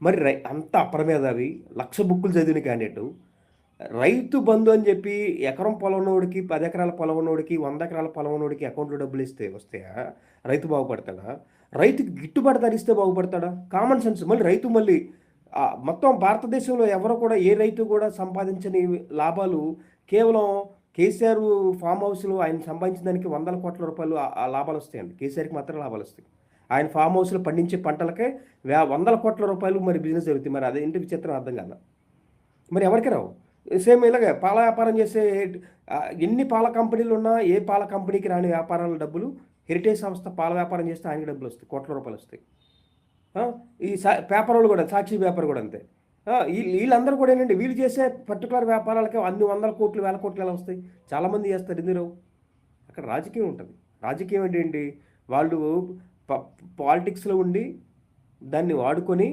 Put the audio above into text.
మరి అంత అప్రమేధావి, లక్ష బుక్కులు చదివిన క్యాండిడేటు, రైతు బంధు అని చెప్పి ఎకరం పొలం ఉన్నోడికి, 10 ఎకరాల పొలం ఉన్నోడికి, 100 ఎకరాల పొలం ఉన్నోడికి అకౌంట్‌లో డబ్బులు ఇస్తే వస్తాయా? రైతు బాగుపడతాడా? రైతుకి గిట్టుబాటు ధర ఇస్తే బాగుపడతాడా? Common sense. మళ్ళీ రైతు మళ్ళీ మొత్తం భారతదేశంలో ఎవరు కూడా ఏ రైతు కూడా సంపాదించని లాభాలు కేవలం కేసీఆర్ ఫామ్ హౌస్‌లో ఆయన సంపాదించిన దానికి వందల కోట్ల రూపాయలు ఆ లాభాలు వస్తాయండి. కేసీఆర్‌కి మాత్రం లాభాలు వస్తాయి. ఆయన ఫామ్ హౌస్‌లో పండించే పంటలకే వందల కోట్ల రూపాయలు మరి బిజినెస్ జరుగుతాయి. మరి అదేంటి విచిత్రం అర్థం కాల. మరి ఎవరికి రావు? సేమ్ ఇలాగే పాల వ్యాపారం చేసే ఎన్ని పాల కంపెనీలు ఉన్నా ఏ పాల కంపెనీకి రాని వ్యాపారాల డబ్బులు హెరిటేజ్ సంస్థ పాల వ్యాపారం చేస్తే ఆయనకి డబ్బులు వస్తాయి, కోట్ల రూపాయలు వస్తాయి. ఈ పేపర్ వాళ్ళు కూడా, సాక్షి పేపర్ కూడా అంతే. వీళ్ళందరూ కూడా ఏంటంటే వీళ్ళు చేసే పర్టికులర్ వ్యాపారాలకి అన్ని వందల కోట్లు వేల కోట్లు ఎలా వస్తాయి? చాలామంది చేస్తారు, ఎందుకు రావు? అక్కడ రాజకీయం ఉంటుంది. రాజకీయం అంటే ఏంటి? వాళ్ళు పాలిటిక్స్లో ఉండి దాన్ని వాడుకొని